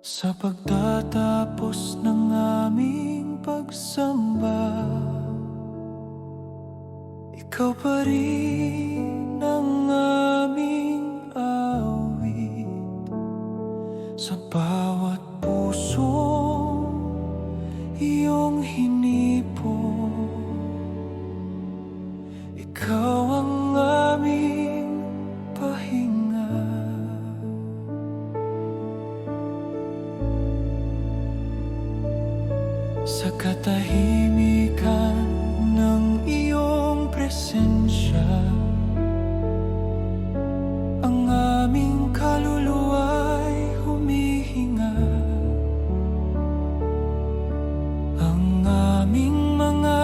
Sa pagtatapos ng aming pagsamba, ikaw pa rin ang aming awit. Sa bawat pusong iyong hinipon, ikaw ang aming pahinga. Sa katahimikan ng iyong presensya, ang aming kaluluwa'y humihinga. Ang aming mga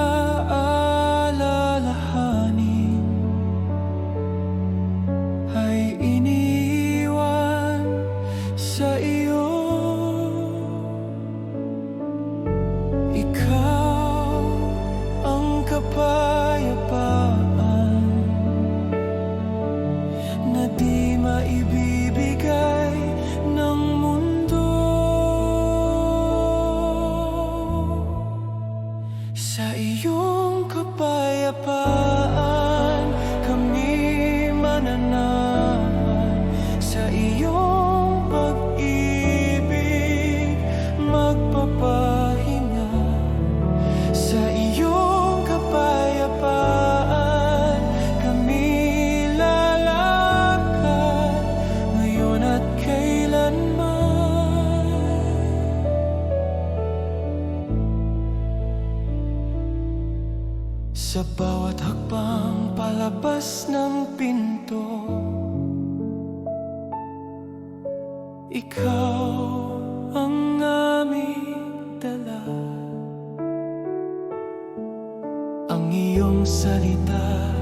alalahanin ay iniiwan sa iyo. Ikaw ang kapayapaan na di maibibigay ng mundo. Sa iyong kapayapaan kami mananahan. Sa iyong pag-ibig magpapahinga. Sa iyong kapayapaan kami lalakad ngayon at kailanman. Sa bawat hakbang palabas ng pinto, ikaw ang aming dala. Ang iyong salita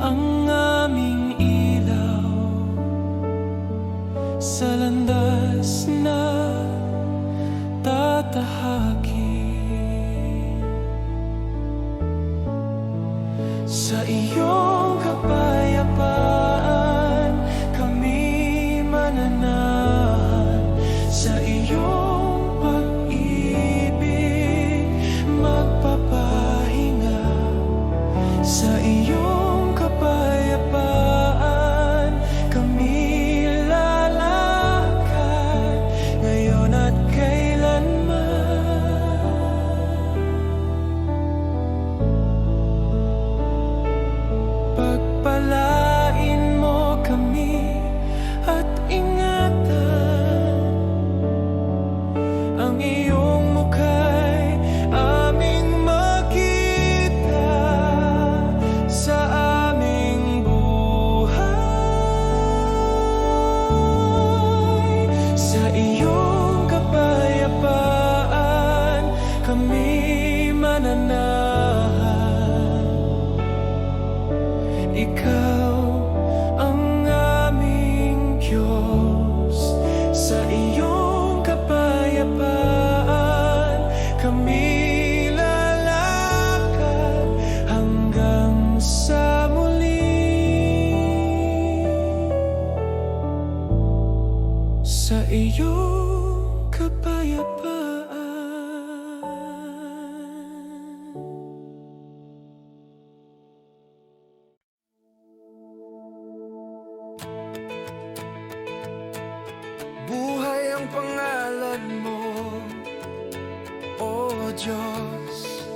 ang aming ilaw sa landas na tatahakin. Sa iyong kapayapaan kami mananahan. Sa iyong pag-ibig magpapahinga. Sa iyong kapayapaan kami lalakad ngayon at kailanman. Pagpalain mo kami at ingatan. Ang iyong mukha'y aming makita sa aming buhay. Sa iyong kapayapaan kami mananahan. Ikaw ang aming Diyos. Sa iyong kapayapaan kami lalakad hanggang sa muli. Sa iyong kapayapaan. Buhay ang pangalan mo, O Diyos.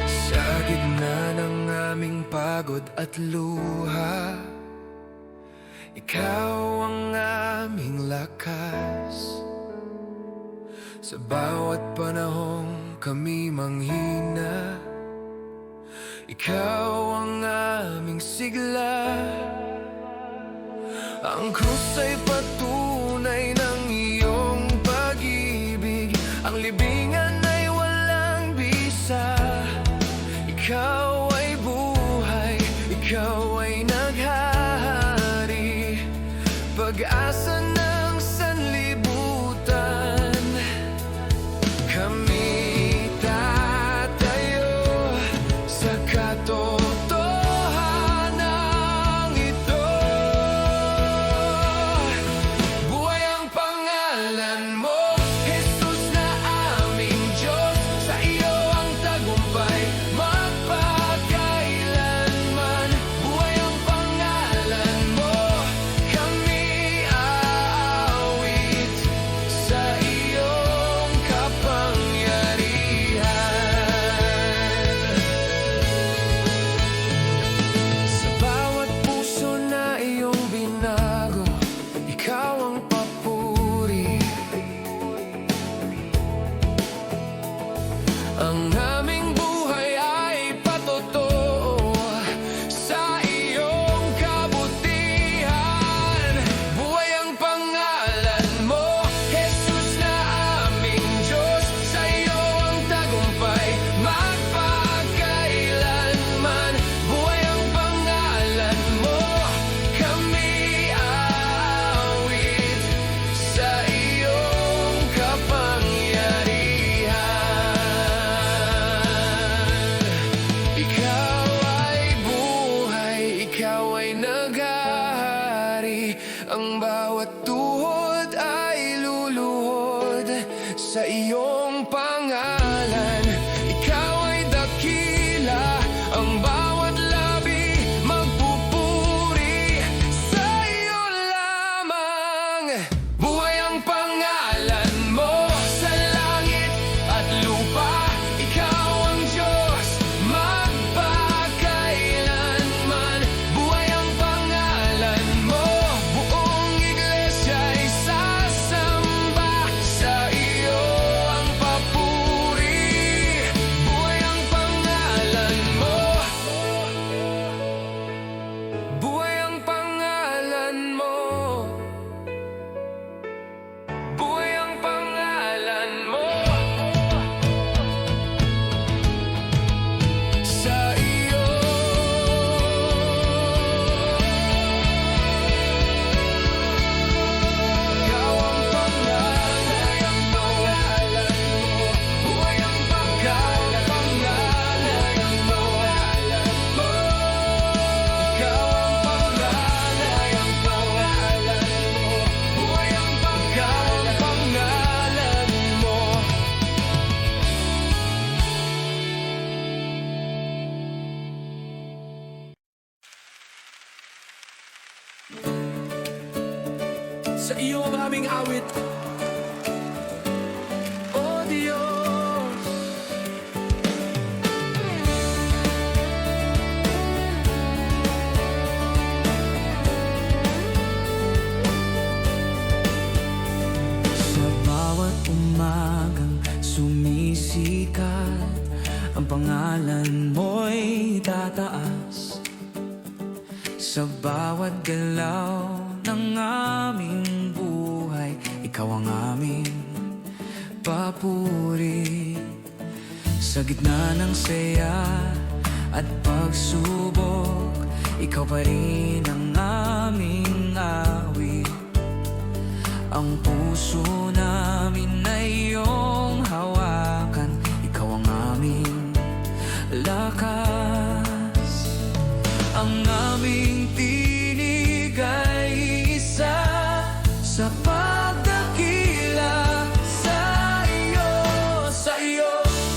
Sa gitna ng aming pagod at luha, ikaw ang aming lakas. Sa bawat panahong kami manghina, ikaw ang aming sigla. Ang krus ay patunay ng iyong pag-ibig. Ang libingan ay walang bisa. Ikaw ay buhay, ikaw ay naghahari. Pag-asa ng sanlibutan, kami tatayo Ang aming buhay ay patotoo sa iyong kabutihan. Buhay ang pangalan mo, Jesus na aming Diyos. Sa iyo ang tagumpay magpakailanman. Buhay ang pangalan mo, kami aawit sa iyong kapangyarihan. Ikaw ay buhay, ikaw ay naghahari. Ang bawat tuhod ay luluhod sa iyong pangalan. Ikaw ay dakila, ang bawat labi magpupuri sa iyo lamang. Buhay ang pangalan mo sa langit at lupa. Ikaw ang Diyos magpakailanman. Buhay ang pangalan mo, buong iglesia ay sasamba. Sa iyo ang papuri. Buhay ang pangalan mo. Buhay ang pangalan mo. Buhay ang pangalan mo. Sa iyo ikaw ang pangalan mo. Buhay ang pangalan mo. Ikaw ang pangalan mo. Buhay ang pangalan mo. Sa iyo ang aming awit, O Diyos. Sa bawat umagang sumisikat, ang pangalan mo'y tataas. Sa bawat galaw ng aming buhay, ikaw ang aming papuri. Sa gitna ng saya at pagsubok, ikaw pa rin ang aming awit. Ang puso namin ay iyong hawakan. Ikaw ang aming lakas. Ang aming tinig ay isa sa pagdakila sa iyo. Sa iyo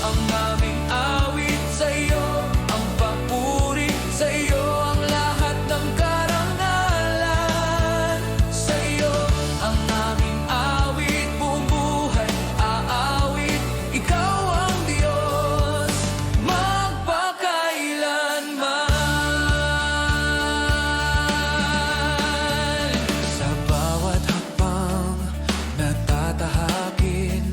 ang aming awit, sa iyo ang papuri, sa iyo ang lahat ng karangalan. Sa iyo ang aming awit, buong buhay aawit. Ikaw ang Diyos magpakailanman. Sa bawat hakbang na tatahakin,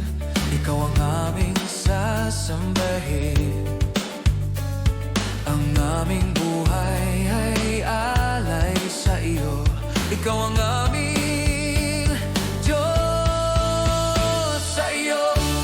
ikaw ang aming sasambahin. Ang aming buhay ay alay sa iyo. Ikaw ang aming Diyos. Sa iyo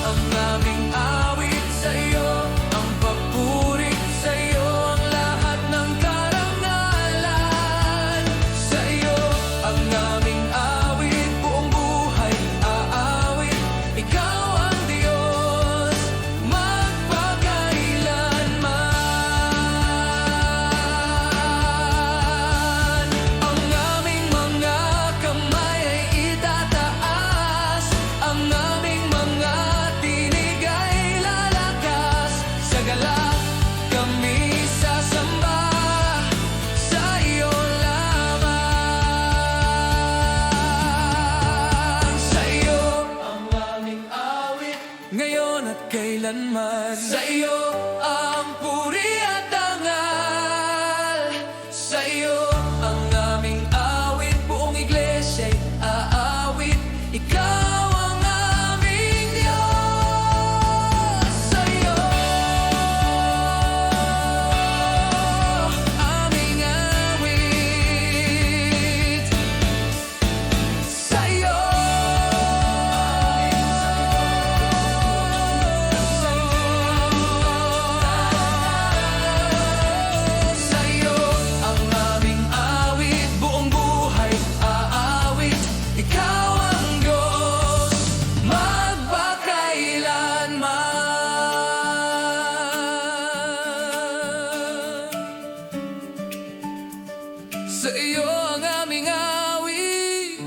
ang aming awit, sa iyo ang papuri, sa iyo ang lahat ng karangalan. Sa iyo ang aming awit, buong buhay aawit. Ikaw ang Diyos magpakailanman. Ang aming mga sa iyo ang aming awit.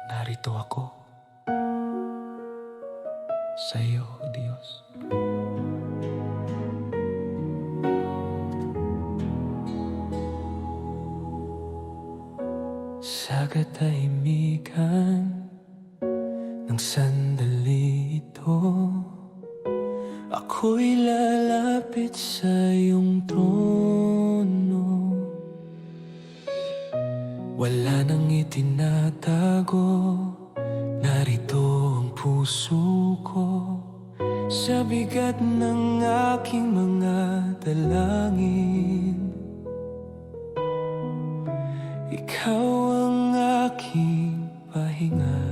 Narito ako sa iyo, Diyos. Sa katahimikan ng sandali ito, ako'y lalapit sa iyong trono. Wala nang itinatago, narito ang puso ko. Sa bigat ng aking mga dalangin, ikaw ang aking pahinga.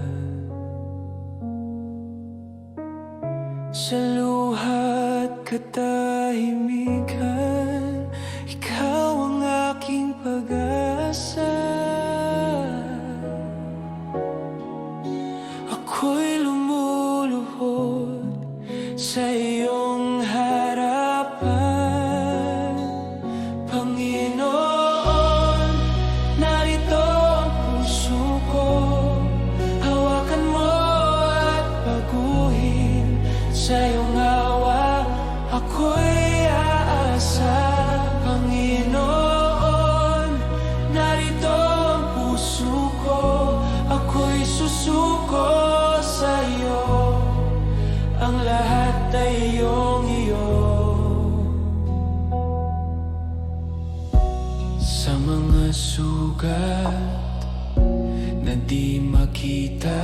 Sa luha't katahimikan, ikaw ang aking pag-asa. Ako'y lumuluhod sa iyong harapan, Panginoon. Narito ang puso ko, hawakan mo at baguhin. Sa iyong awa ako'y aasa, Panginoon. Narito ang puso ko, ako'y susuko sa iyo. Ang lahat ay iyong iyo. Sa mga sugat na di makita,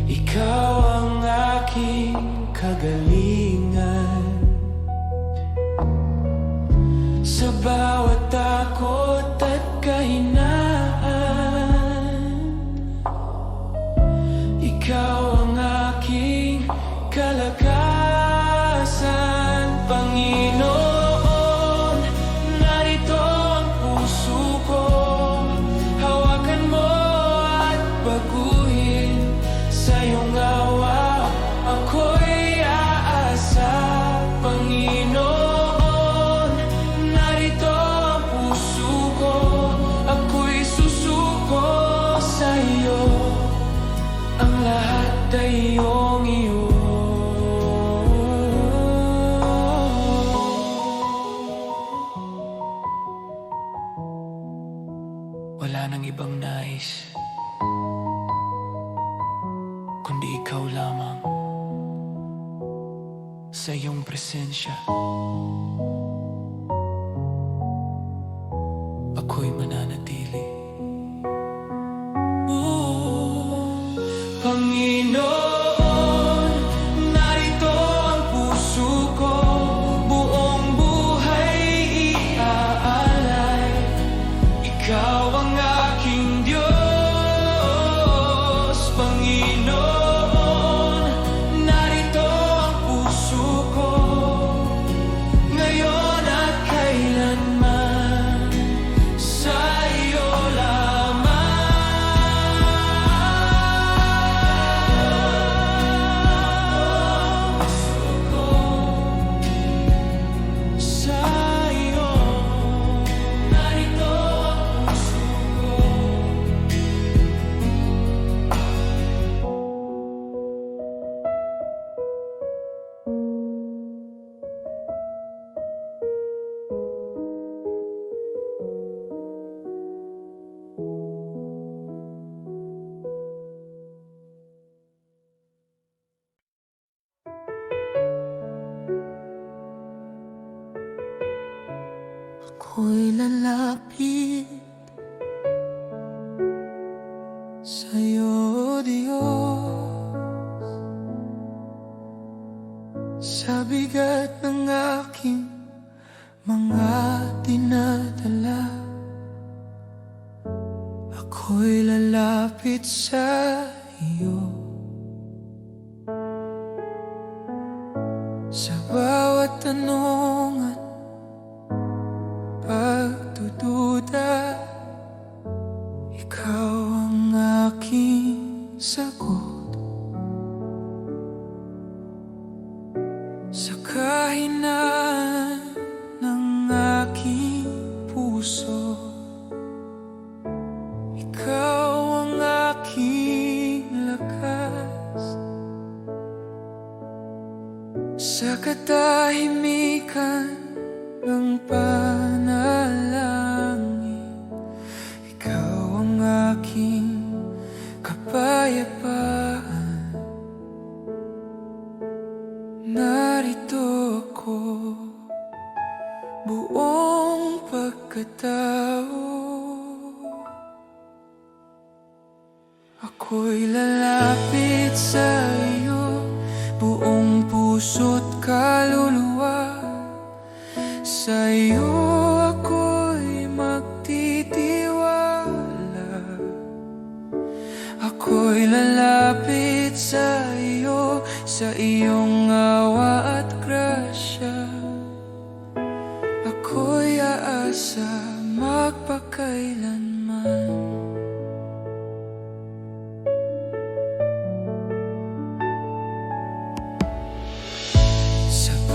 ikaw ang aking kagalingan. Sa bawat takot at kahinaan, ikaw ang aking kalakasan, Panginoon. Narito ang puso ko, hawakan mo at baguhin. Sa iyong awa ako'y aasa, Panginoon. Narito ang puso ko, ako'y susuko sa iyo. Ang lahat ay iyong iyo. Wala nang ibang nais kundi ikaw lamang. Sa iyong presensya ako'y mananatili. Panginoon, narito ang puso ko, buong buhay iaalay. Ikaw ang aking Diyos, Panginoon. Narito ang puso ko, ngayon at kailanman. Sa iyo lamang. Sa iyo, narito ang puso ko. Ako'y lalapit sa'yo, Diyos. Sa bigat ng aking mga dinadala, ako'y lalapit sa iyo. Sa bawat tanong at pagdududa, ikaw ang aking sagot. Sa katahimikan ng panalangin, ikaw ang aking kapayapaan. Narito ako, buong pagkatao. Ako'y lalapit sa iyo, buong puso't kaluluwa. Sa iyo ako'y magtitiwala. Ako'y lalapit sa iyo, sa iyong awa at grasya. Ako'y aasa magpakailanman.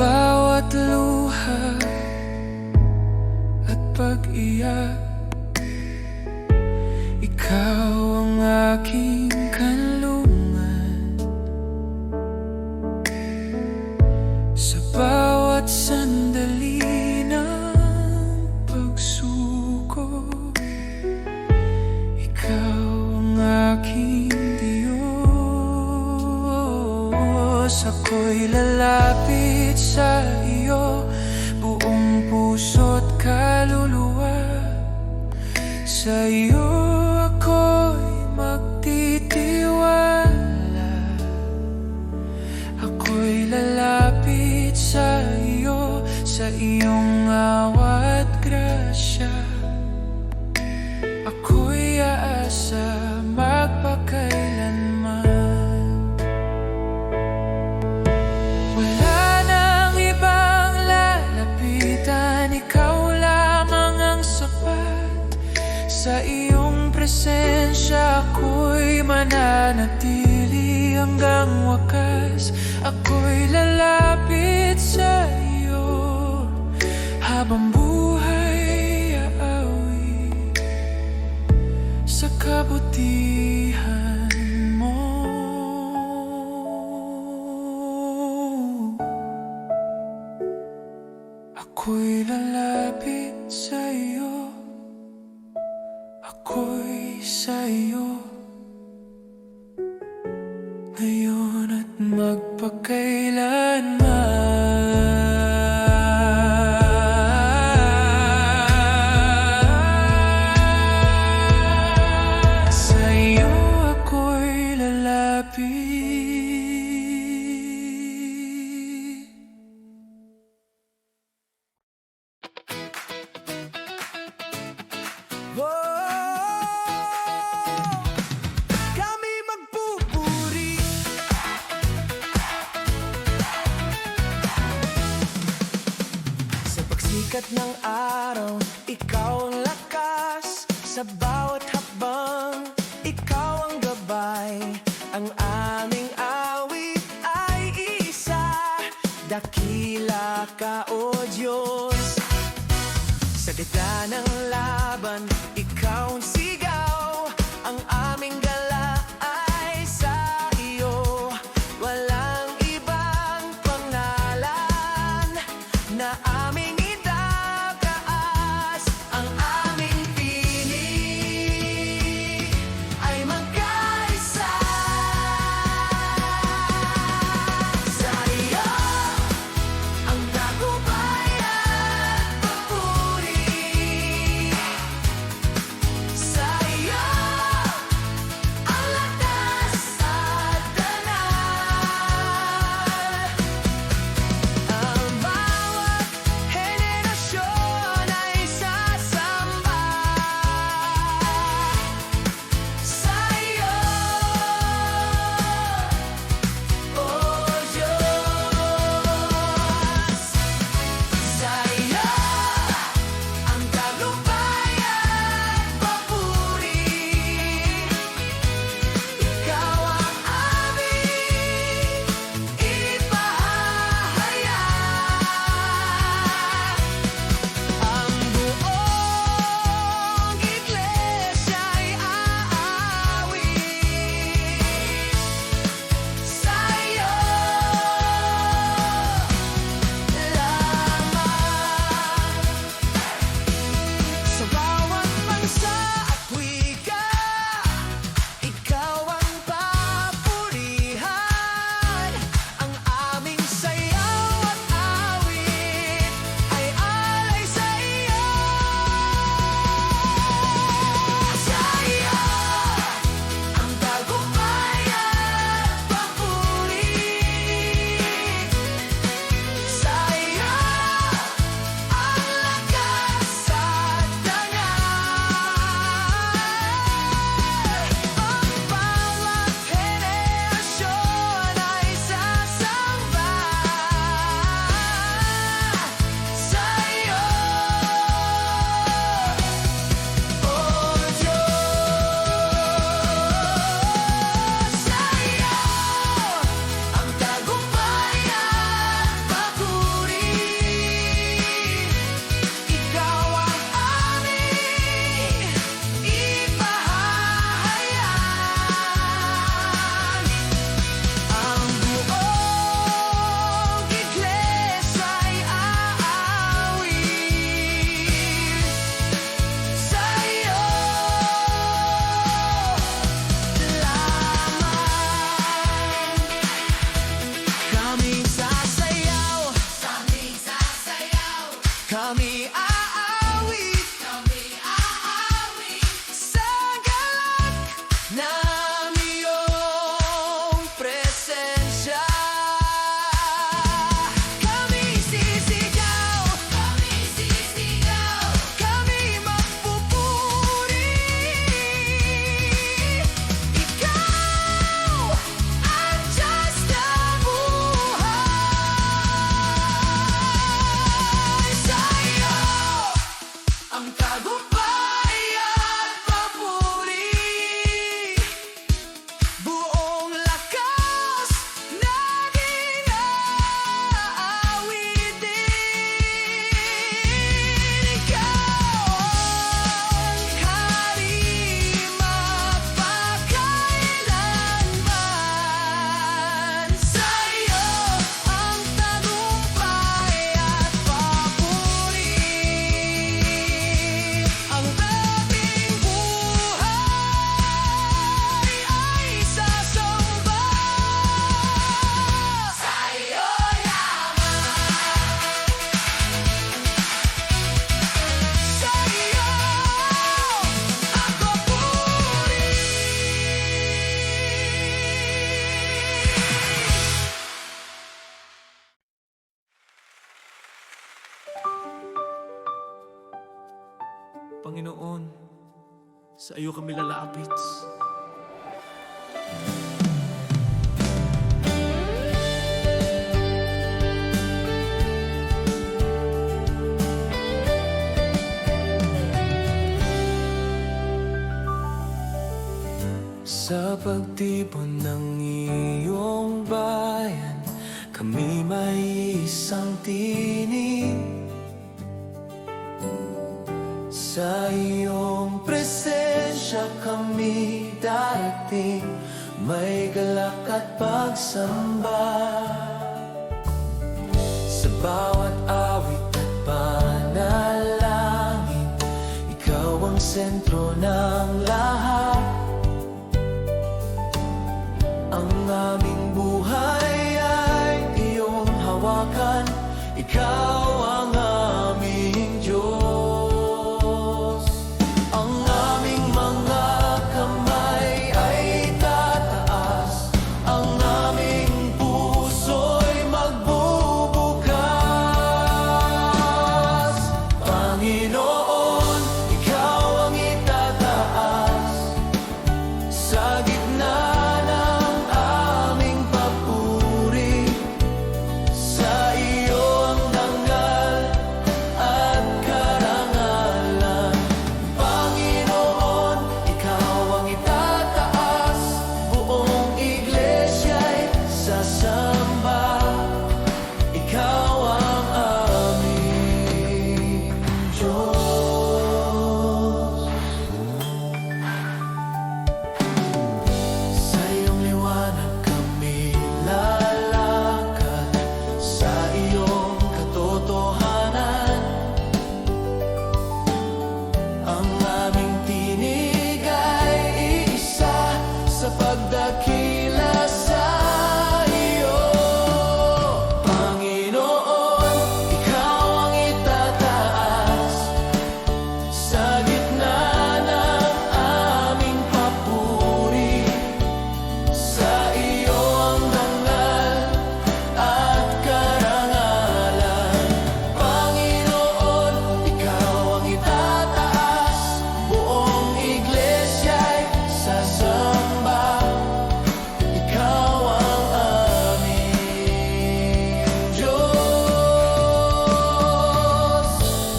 Bawat luha at pag-iyak, ikaw ang aking kanlungan. Sa bawat sandali ng pagsuko, ikaw ang aking Diyos. Ako'y lalapit sa iyo, buong puso't kaluluwa. Sa iyo ako'y magtitiwala. Ako'y lalapit sa iyo, sa iyong awa at grasya. Ako'y aasa magpakailanman. Sa iyong presensya ako'y mananatili hanggang wakas. Ako'y lalapit sa iyo, habang buhay aawi sa kabutihan mo. Ako'y lalapit sa iyo, ako'y sa iyo, ngayon at magpakailanman. Sa iyo ako'y lalapit. Kami magpupuri sa pagsikat ng araw, ikaw ang lakas. Sa bawat hakbang, ikaw ang gabay. Ang aming awit ay isa, dakila ka o Diyos. Sa gitna ng laban, ikaw ang sigaw. Ang aming gala ay sa iyo. Walang ibang pangalan na aming itataas. Ang aming piling ay magkaisa. Sa iyo ang tagumpay at papuri. Sa Panginoon, sa iyo kami lalapit. Sa pagtipon ng iyong bayan, kami may isang tinig. Sa iyong presensya kami darating, may galak at pagsamba. Sa bawat awit at panalangin, ikaw ang sentro ng lahat. Ang aming buhay ay iyong hawakan, ikaw ang aming Diyos. Ang aming mga kamay ay tataas, ang aming puso'y magbubukas. Panginoon, ikaw ang itataas sa gitna ng aming papuri. Sa iyo ang dangal at karangalan. Panginoon, ikaw ang itataas, buong iglesia'y sasamba. Ikaw ang aming Diyos. Sa iyong liwanag kami lalakad, sa iyong katotohanan. Ang aming tinig ay iisa sa pagdakila sa iyo. Panginoon, ikaw ang itataas sa gitna ng aming papuri. Sa iyo ang dangal at karangalan. Panginoon, ikaw ang itataas, buong iglesia'y sasamba. Ikaw ang aming Diyos.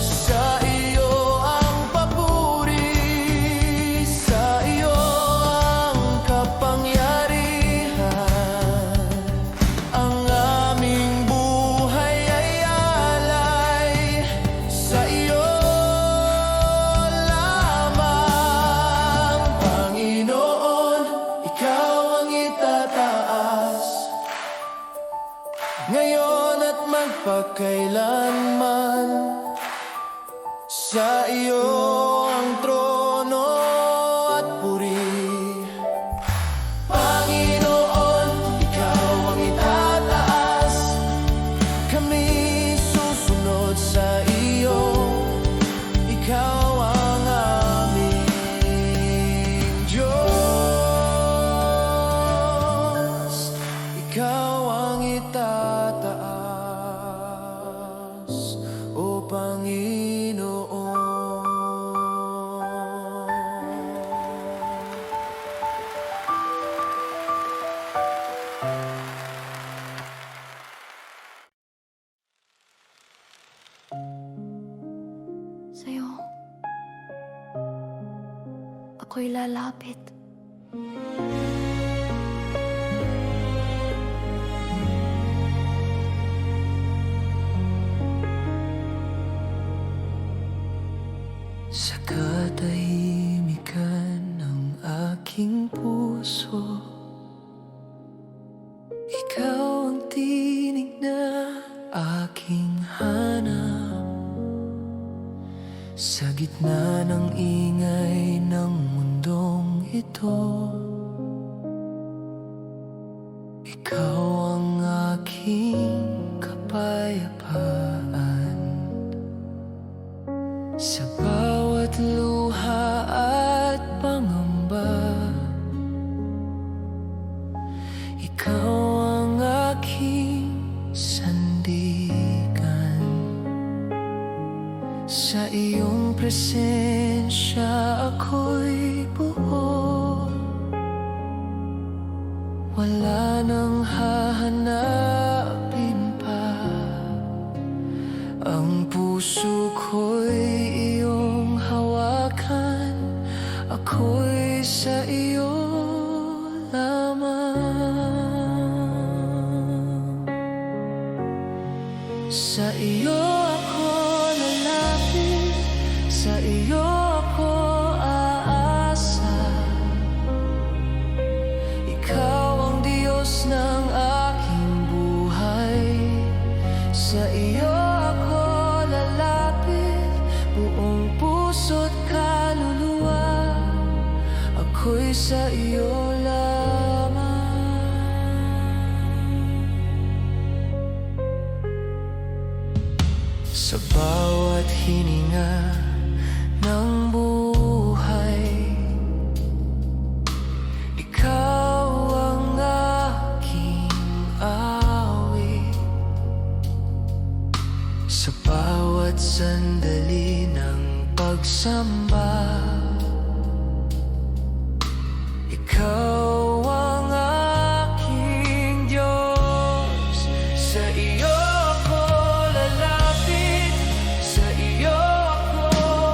Sa iyo ang papuri, sa iyo ang kapangyarihan. Ang aming buhay ay alay sa iyo lamang. Panginoon, ikaw ang itataas, ngayon at magpakailanman. Sa iyo ang trono at puri. Panginoon, ikaw ang itataas, kami susunod sa iyo. Ikaw ang aming Diyos. Ikaw ang itataas, O Panginoon. Sa'yo, ako'y lalapit. Sa katahimikan ng aking puso, ikaw ang tinig na aking hanap. Sa gitna ng ingay ng mundong ito, ikaw ang aking kapayapaan. Sa bawat luha at pangamba, ikaw ang aking sandigan. Sa iyong presensya wala nang hahanapin pa. Ang puso ko'y iyong hawakan, ako'y sa iyo lamang. Sa iyo ako lalapit, sa iyo ako aasa. Ikaw ang Diyos ng aking buhay. Sa iyo ako lalapit, buong puso't kaluluwa. Ako'y sa iyo lamang. Sa bawat hininga ng buhay, ikaw ang aking awit. Sa bawat sandali ng pagsamba, ikaw ang aking Diyos. Sa iyo ako lalapit, sa iyo ako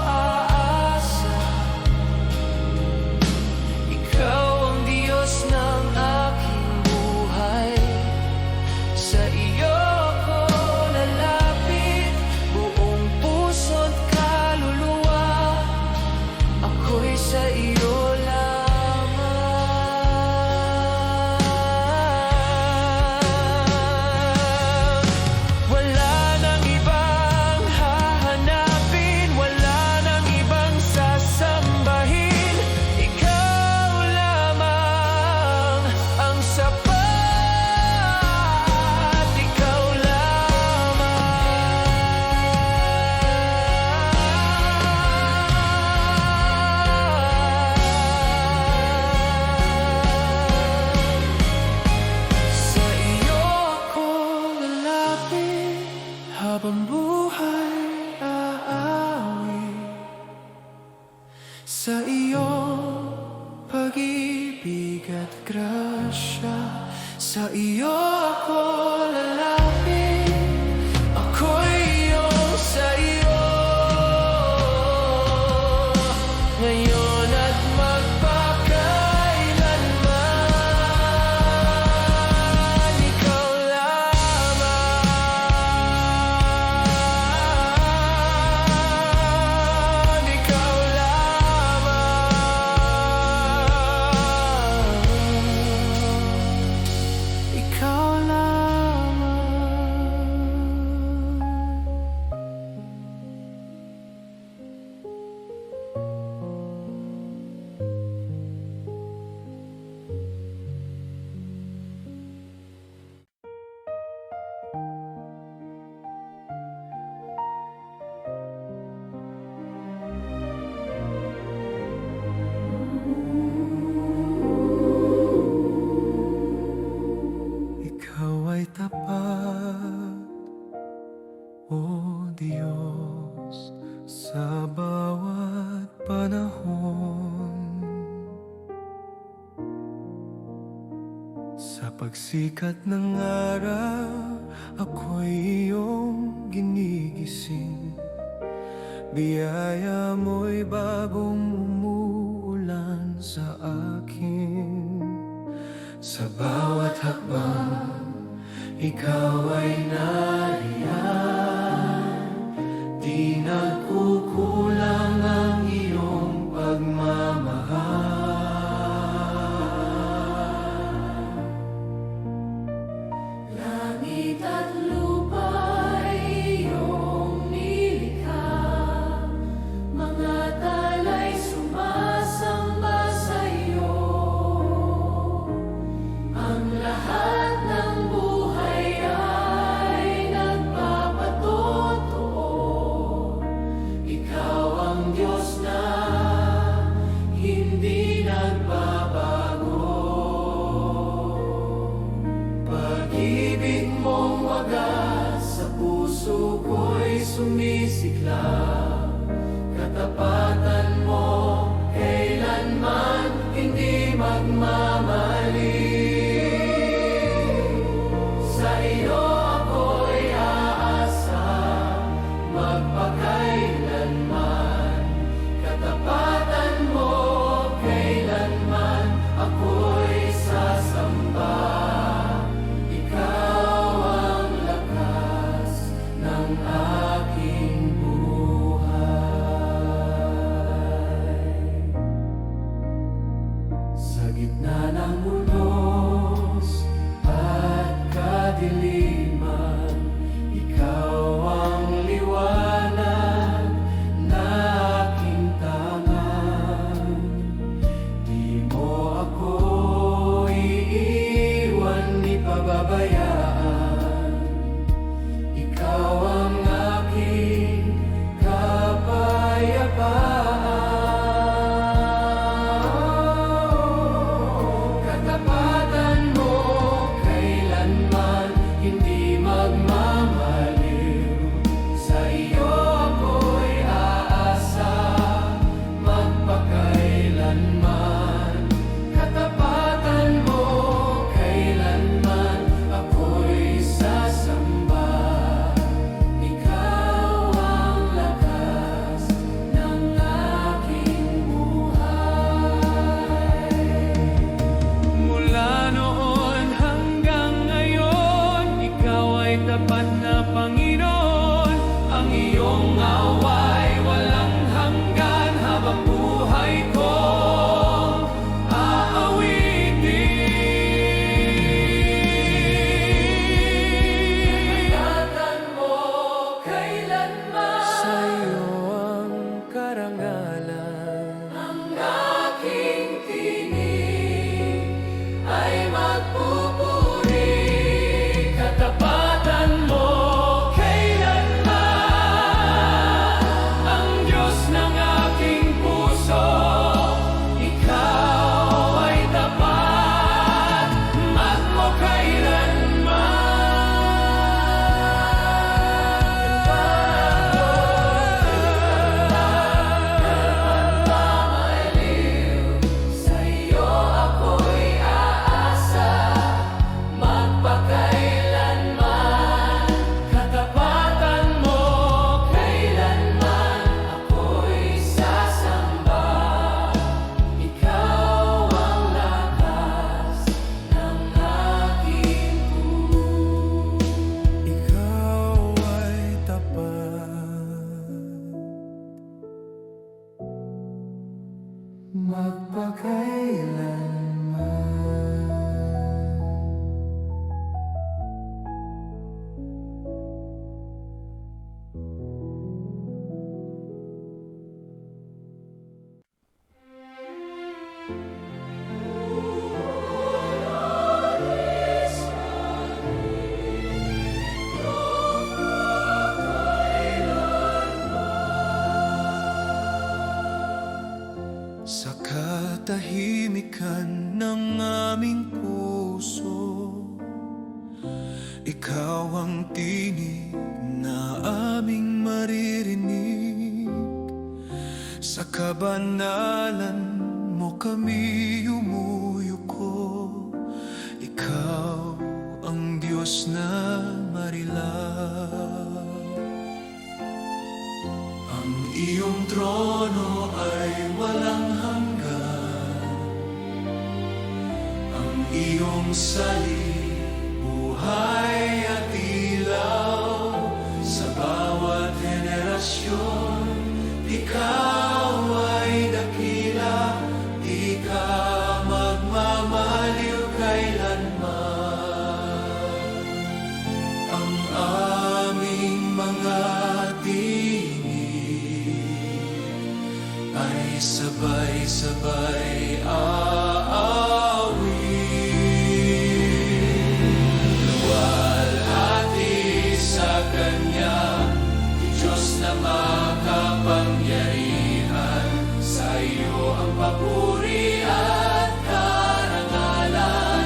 aasa. Ikaw ang Diyos ng aking buhay. Sa iyo ako lalapit, buong puso't kaluluwa. Ako'y sa iyo habang buhay aawit. Sa iyo pag-ibig at grasya, sa iyo ako lalapit, ako'y iyong sa iyo ngayon at magpakailanman. Ikaw lamang, ikaw lamang, ikaw lamang. Ikaw ay tapat, O Diyos, sa bawat panahon. Sa pagsikat ng araw, ako'y iyong ginigising. Biyaya mo'y bagong umuulan sa akin. Sa bawat hakbang, ikaw ay nariyan. Di nagkukulang ang iyong pagmamahal. Langit at lupa'y iyong nilikha, mga tala'y sumasamba sa iyo. Ang lahat ng buhay ay nagpapatotoo. Ikaw ang Diyos na hindi nagbabago. Pag-ibig mong wagas sa puso ko'y sumisiklab. Katapatan mo kailanman hindi magmamali. katahimikan ng aming puso. Ikaw ang tinig na aming maririnig. Sa kabanalan mo kami yumuyuko. Ikaw ang Diyos na marilang. Ang iyong trono ay walang hanggan. Ang iyong salita, buhay at ilaw. Sa bawat henerasyon, ikaw ay dakila. Di ka magmamaliw kailanman. Ang aming mga tinig ay sabay-sabay aawit. Luwalhati sa Kanya, Diyos na makapangyarihan. Sa iyo ang papuri at karangalan.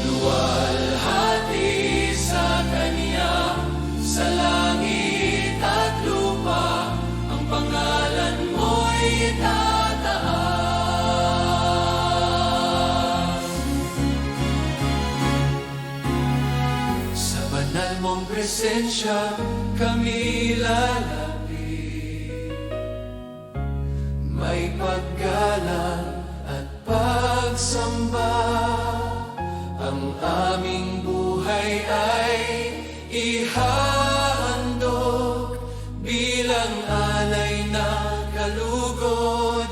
Luwalhati sa Kanya, sa langit at lupa, ang pangalan mo'y itataas. Sa banal mong presensya kami lalapit. May paggalang at pagsamba. Ang aming buhay ay ihahandog bilang alay na kalugod-lugod.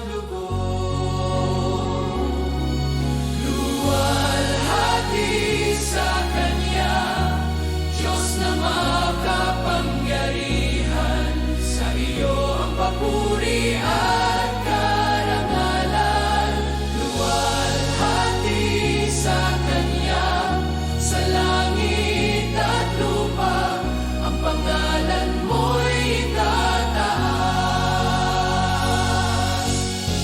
Luwalhati sa Kanya, Diyos na makapangyarihan. Sa iyo ang papuri at karangalan. Luwalhati sa Kanya, sa langit at lupa, ang pangalan mo'y itataas.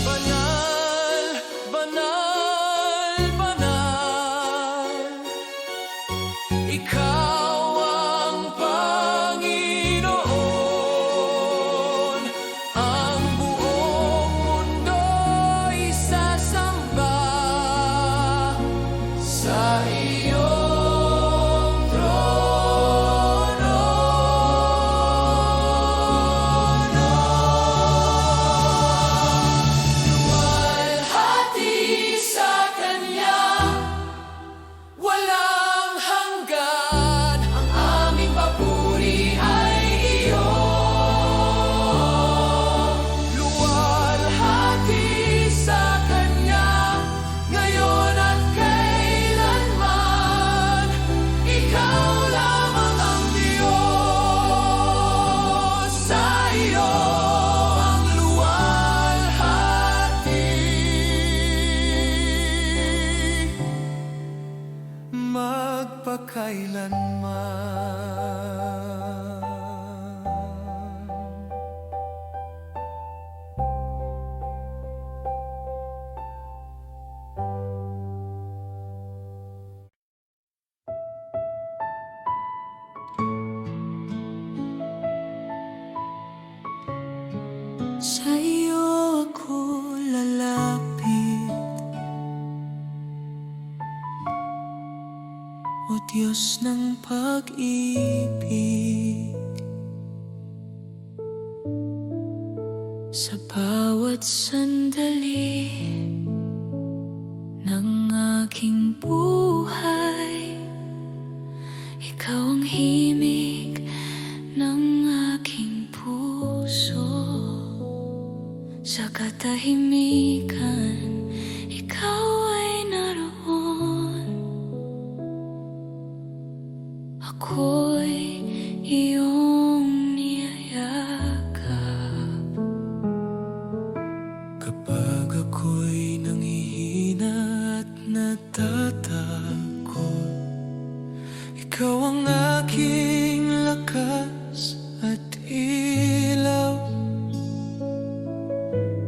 Banal, banal, banal, ikaw ang Panginoon. Ang buong mundo'y sasamba sa iyong trono. Luwalhati sa Kanya, walang hanggan. Ang aming papuri ay iyo. Luwalhati sa Kanya, ngayon at kailanman. Ikaw lamang ang Diyos. Sa iyo ang luwalhati. Magpakailanman. Sa iyo ako lalapit, O Diyos ng pag-ibig. Sa bawat sandali ng aking buhay, ikaw ang himig ng aking puso. Sa katahimikan, ikaw ay naroon. Ako'y iyong niyayakap. Kapag ako'y nanghihina at natatakot, ikaw ang aking lakas at ilaw.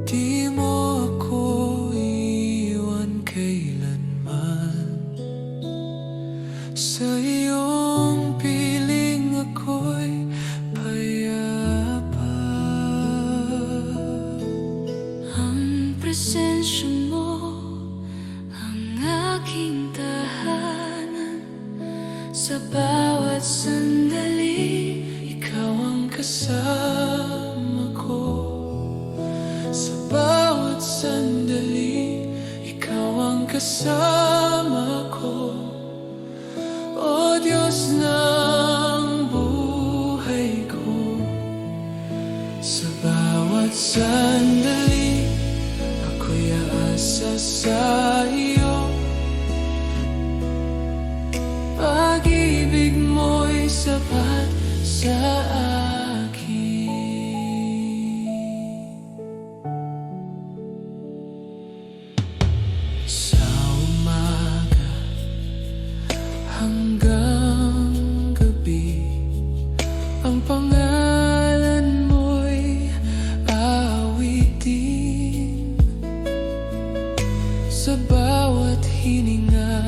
Di mo ako Sa iyong piling ako'y payapa. Ang presensya mo ang aking tahanan. Sa bawat sandali, ikaw ang kasama ko. Sa bawat sandali, ikaw ang kasama ko. O Diyos ng buhay ko, sa bawat sandali, ako'y aasa sa iyo. Pag-ibig mo'y sapat sa akin. Sa umaga hanggang gabi, ang pangalan mo'y aawitin. Sa bawat hininga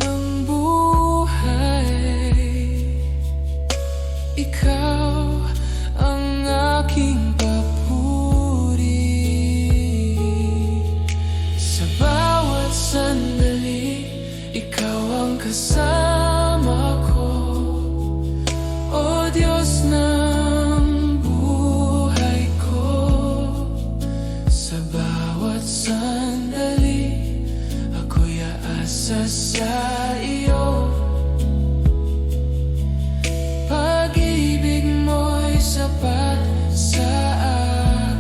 ng buhay, ikaw ang aking papuri. Sa bawat sandali, ikaw ang kasama ko. O Diyos ng buhay ko, sa bawat sandali, ako'y aasa sa iyo. Pag-ibig mo'y sapat sa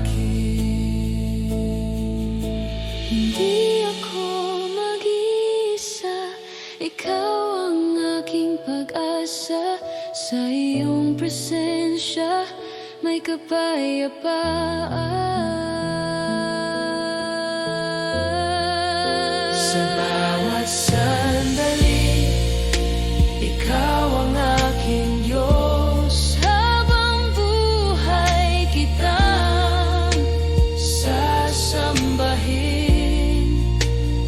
akin. Hindi ako mag-isa, ikaw ang aking pag-asa. Sa iyong presensya, may kapayapaan. Sa bawat sandali, ikaw ang aking Diyos. Habang buhay kitang sasambahin.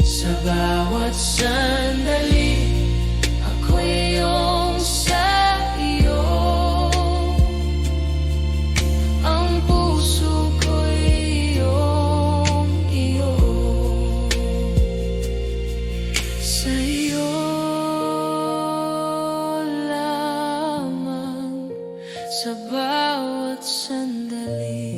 Sa bawat sandali, ako'y iyong sa iyo. Ang puso ko'y iyong iyo. Sa iyo lamang, sa bawat sandali.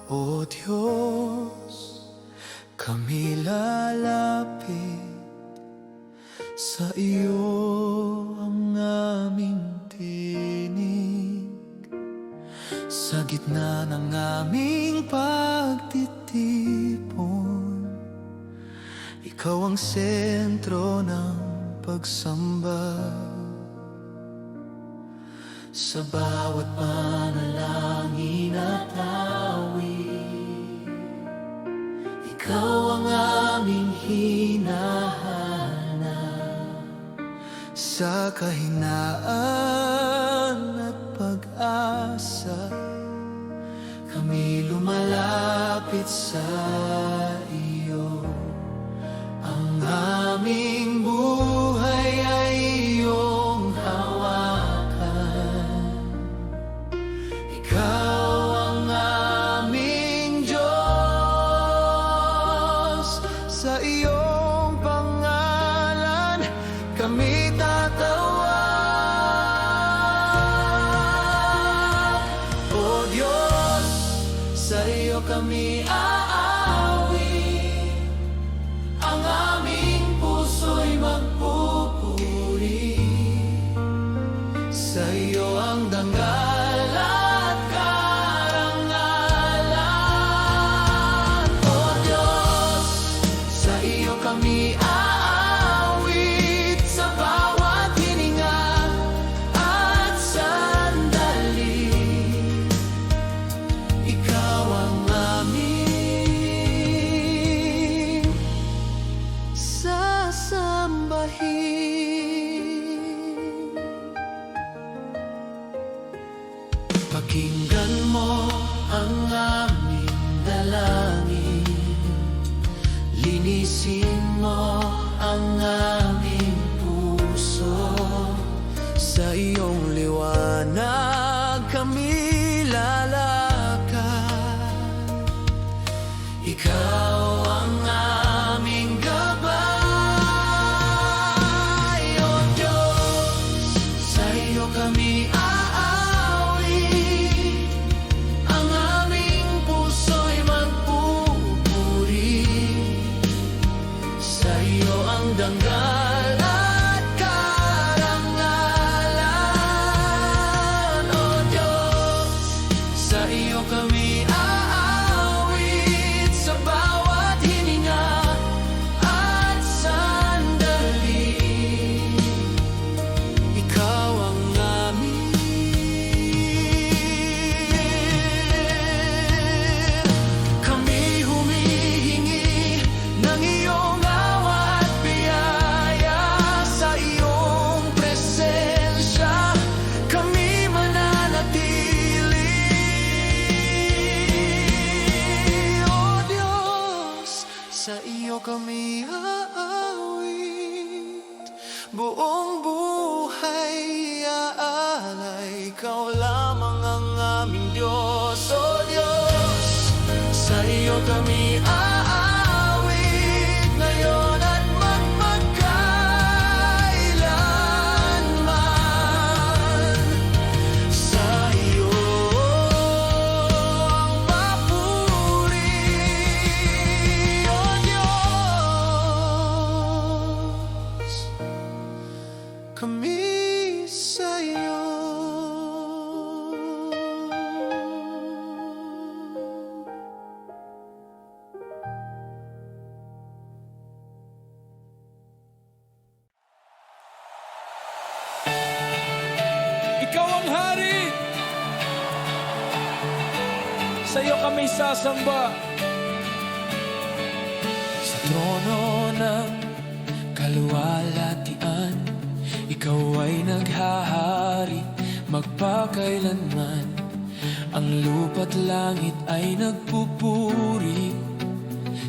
O Diyos, kami lalapit sa iyo, ang aming tinig. Sa gitna ng aming pagtitipon, ikaw ang sentro ng pagsamba. Sa bawat panalangin at awit, ikaw ang aming hinahanap. Sa kahinaan at pag-asa, kami lumalapit sa iyo. Ang aming buhay ay iyong hawakan. Ikaw ang aming Diyos. Sa iyong pangalan kami tatawag. O Diyos, sa iyo kami aawit. Ang aming puso'y magpupuri. Sa iyo ang dangal at karangalan. O Diyos, sa iyo kami aawit. panalangin. Pakinggan mo ang aming dalangin, linisin mo ang aming puso. Sa iyong liwanag kami lalakad, ikaw ang aming gabay. O Diyos, sa iyo kami aawit, ang aming puso'y magpupuri. Sa iyo ang dangal at karangalan. O Diyos, sa iyo kami aawit, sa bawat hininga at sandali. Ikaw ang amin. Kami humihingi ng iyong awa at biyaya. Sa iyong presensya kami mananatili. O Diyos, sa iyo kami aawit, buong buhay aalay. Ikaw lamang ang aming Diyos. O Diyos, sa iyo kami aawit, ngayon at magpagkailanman. Sa iyo ang papuri. O Diyos, kami sa iyo. Ikaw ang hari. Sa iyo kami sasamba. Sa trono ng kaluwalhatian, ikaw ay naghahari magpakailanman. Ang lupa't langit ay nagpupuri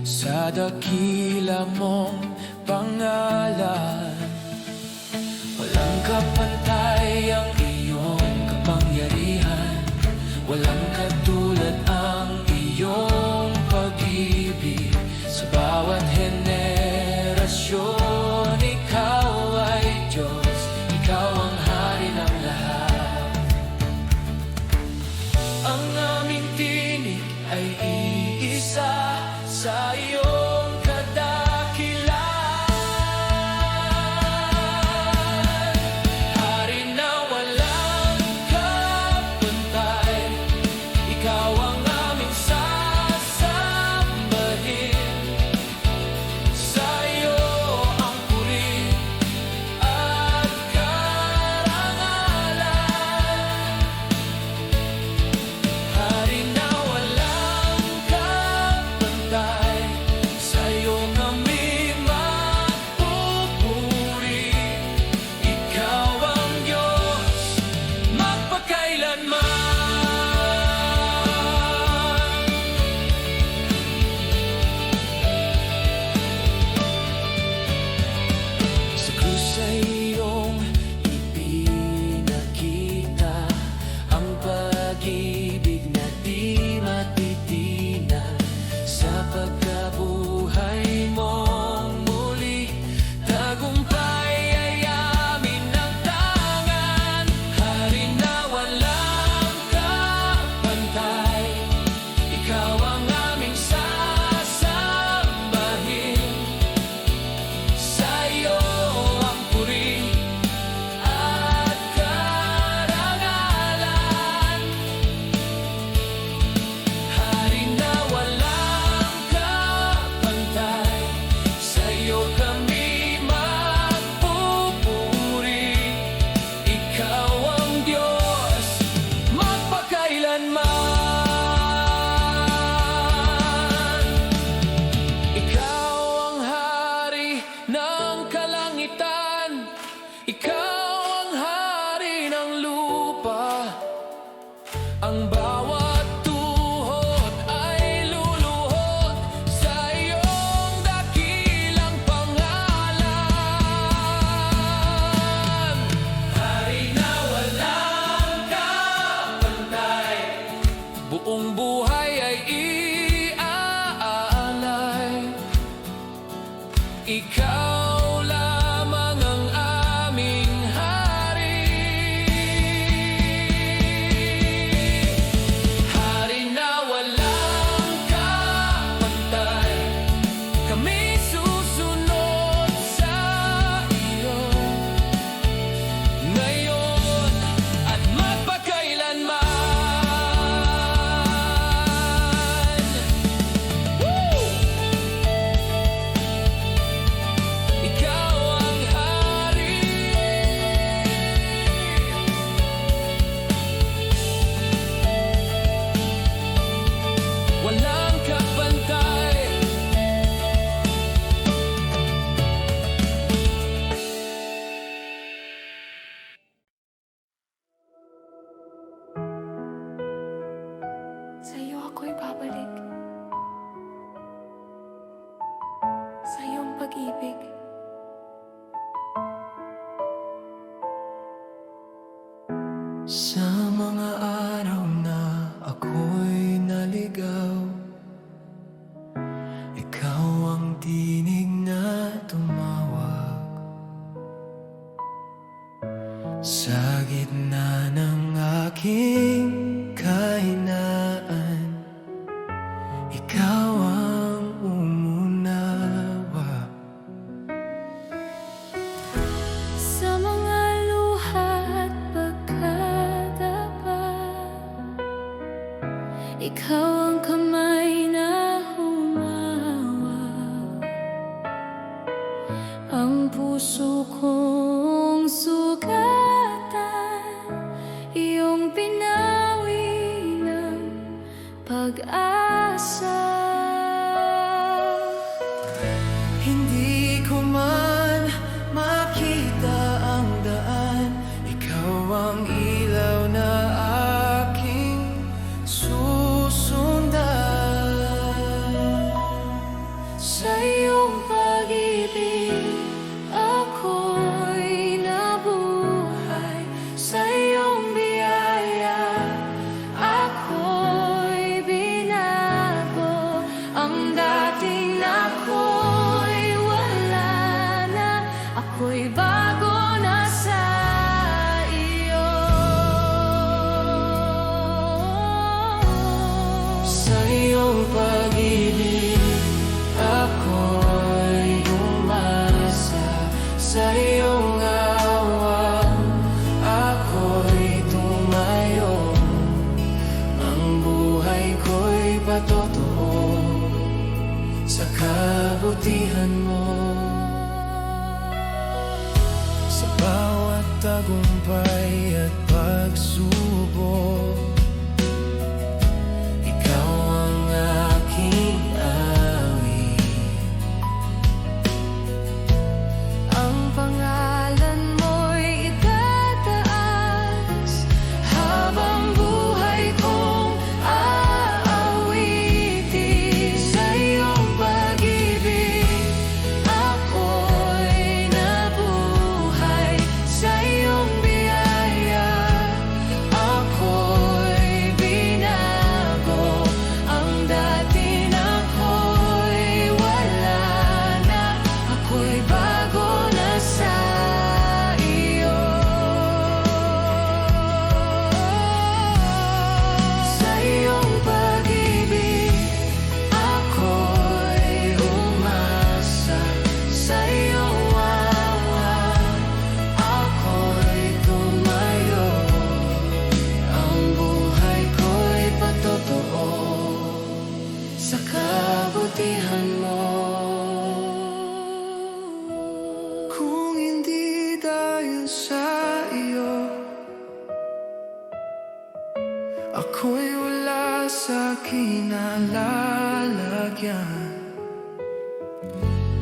sa dakila mong pangalan. Walang kapantay ang iyong kapangyarihan, walang katulad ang iyong pag-ibig. Sa bawat henerasyon, ikaw ay Diyos, ikaw ang hari ng lahat. Ang aming tinig ay iisa sa iyong kadakilaan. Ikaw lamang ang aming hari, hari na walang kapantay. Kami susunod sa iyo ngayon at magpakailanman. Ikaw ang hari, walang kapantay. Sa iyo ako'y babalik. Sa iyong pag-ibig. Sa mga araw na ako'y naligaw, ikaw ang tinig na tumawag. Sa gitna ng aking kahinaan, ikaw ang umunawa. Sa mga luha at pagkadapa, ikaw ang kamay na humawak. Ang puso kong sugatan, iyong pinawi ng pag-asa. Hindi ko man makita ang daan, ikaw ang ilaw na aking susundan. Sa iyong pag-ibig, ako'y nabuhay. Sa iyong biyaya, ako'y binago. Ang dating ako'y wala na, ako'y bago na sa iyo. Sa iyong pag-ibig, ako'y umasa. Sa iyong awa, ako'y tumayo. Ang buhay ko'y patotoo sa kabutihan mo. Sa bawat tagumpay at pagsubok, ikaw ang aking awit. Ang pangalan mo'y itataas habang buhay kong aawitin. Sa iyong pag-ibig, ako'y nabuhay. Sa iyong biyaya, ako'y binago. Ang dati na ako'y wala na, ako'y bago na sa iyo. Sa iyong pag-ibig, ako'y umasa. Sa iyong awa, ako'y tumayo. Ang buhay ko'y patotoo sa kabutihan mo. Kung hindi dahil sa iyo, ako'y wala sa kinalalagyan.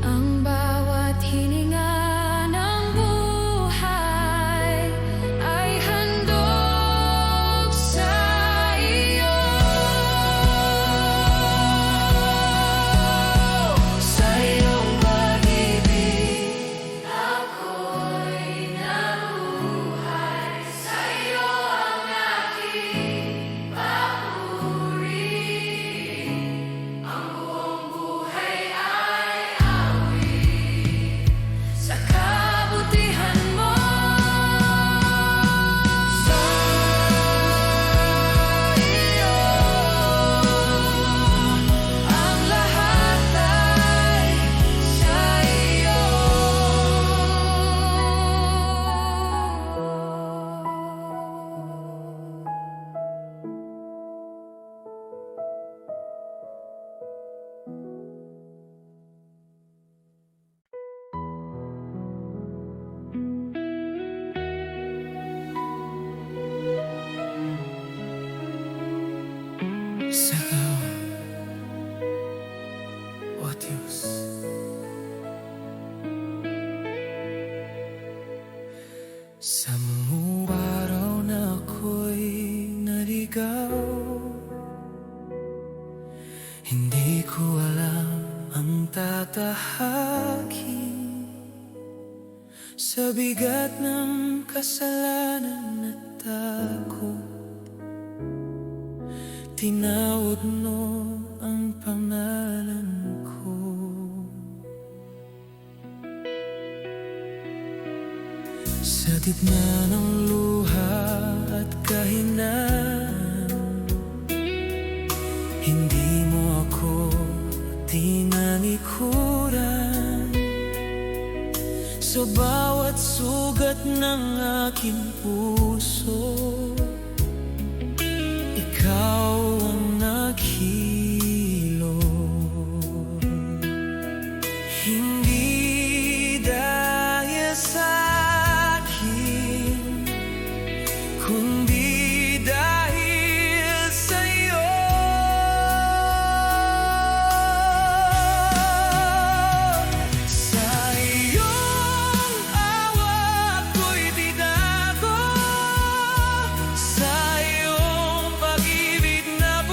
Ang bawat hininga ng buhay ay handog sa iyo. Sa iyong pag-ibig, Ako'y nabuhay. Sa iyo ang aking papuri. Ang buong Sa mga araw na ako'y naligaw, hindi ko alam ang tatahakin sa bigat ng kasalanan at takot. Tinawag mo ang pangalan ko. Sa gitna ng luha at kahinaan, hindi mo ako tinalikuran. Sa bawat sugat ng aking puso, ikaw ang naghilom. Hindi dahil sa akin, kundi dahil sa'yo. Sa iyong awa ko'y tinago, sa iyong pag-ibig na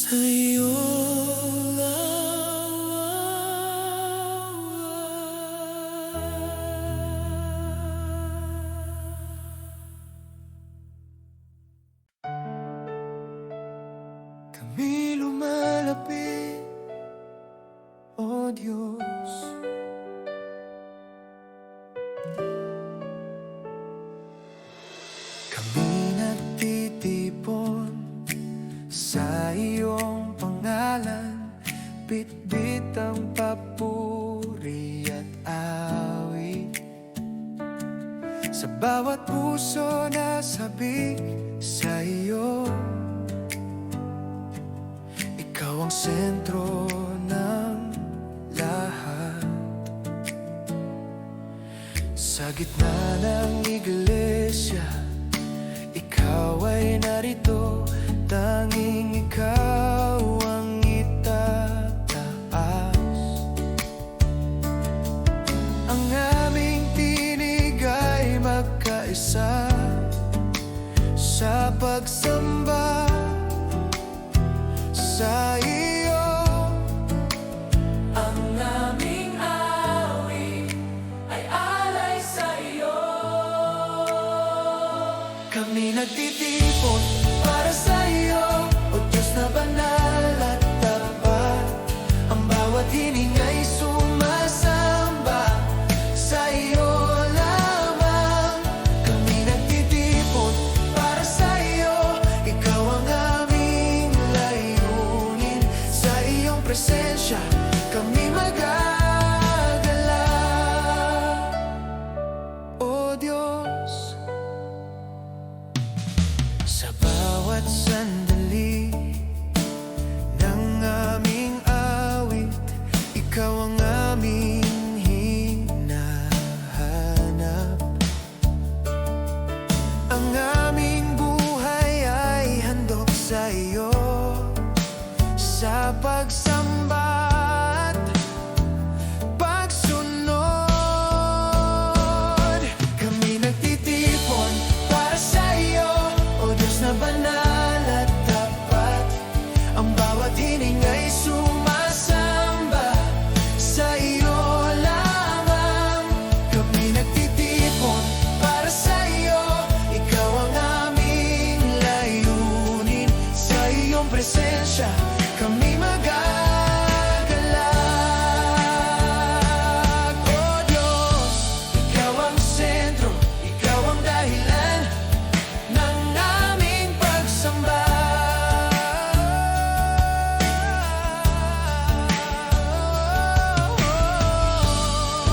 sa'yo kami lumalapit, O Diyos. Kami nagtitipon sa iyong pangalan, bitbit ang papuri at awit. Sa bawat puso na sabik sa iyo, ikaw ang sentro ng lahat. Sa gitna ng iglesia, ikaw ay narito, tanging ikaw ang itataas. Ang aming tinig ay magkaisa sa pagsamba sa iyo. Ang aming awit ay alay sa iyo. Kami nagtitipon para sa iyo, O Diyos na banal at tapat. Ang bawat hininga'y sumasamba sa iyo lamang. Kami nagtitipon para sa iyo, ikaw ang aming layunin. Sa iyong presensya kami magagalak, O Diyos. Sa bawat sandali ng aming awit, ikaw ang aming hinahanap. Ang aming buhay ay handog sa iyo, sa pagsamba at pagsunod. Kami nagtitipon para sa iyo, O Diyos na banal at tapat. Ang bawat hininga'y sumasamba sa iyo lamang. Kami nagtitipon para sa iyo, ikaw ang aming layunin. Sa iyong presensya kami magagalak, O Diyos. Ikaw ang sentro, ikaw ang dahilan ng aming pagsamba.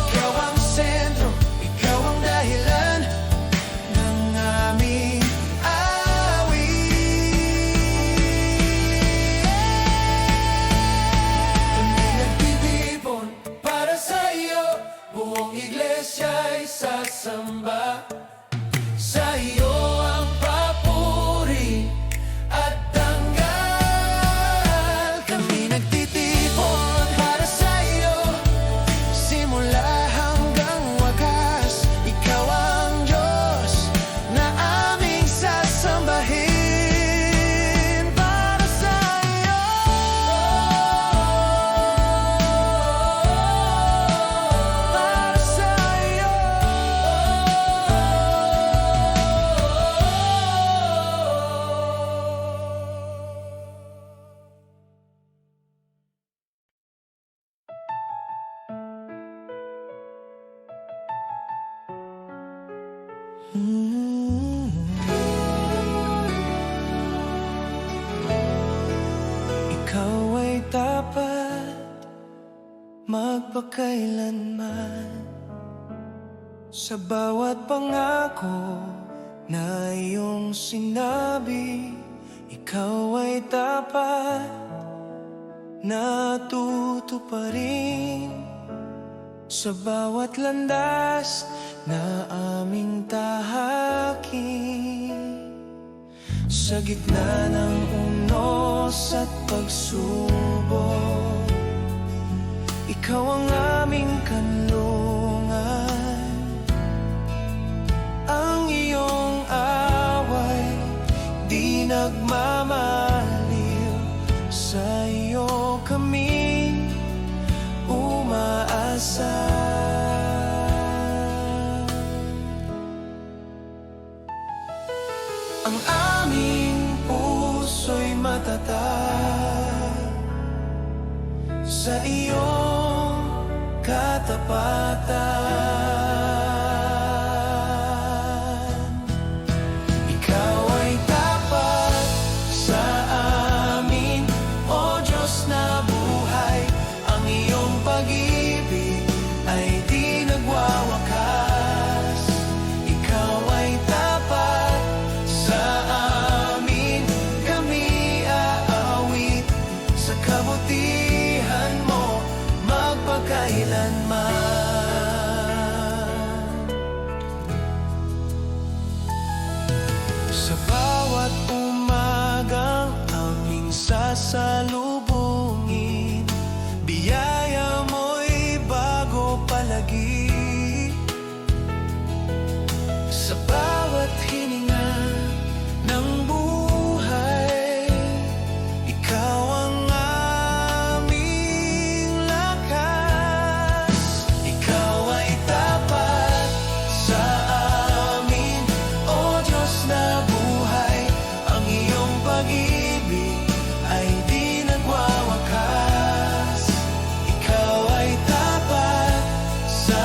Ikaw ang sentro, ikaw ang dahilan ng aming awit. Kami nagtitipon para sa iyo, buong iglesia ay sasamba. Sa iyo ang papuri at tanggal. Kami nagtitipon para sa iyo, simula hanggang wakas. Ikaw ang Diyos na aming sasambahin. Para sa iyo, para sa iyo. Ikaw ay tapat magpakailanman. Sa bawat pangako na iyong sinabi, ikaw ay tapat na tutuparin. Sa bawat landas na aming tahakin, sa gitna ng unos at pagsubok, ikaw ang aming kanlungan. Ang iyong away di nagmamaliw sa sa iyo kami umaasa. Ang aming puso'y matatag sa iyong katapatan. Ikaw ay tapat sa amin, O Diyos na buhay. Ang iyong pag-ibig ay di nagwawakas. Ikaw ay tapat sa amin, kami aawit sa kabutihan mo magpakailanman. Sa bawat umagang aming sasalubungin, biyaya mo'y bago palagi. Sa bawat hininga ng buhay, ikaw ang aming lakas. Ikaw ay tapat sa amin, O Diyos na buhay. Ang iyong pag-ibig ay di nagwawakas. Ikaw ay tapat sa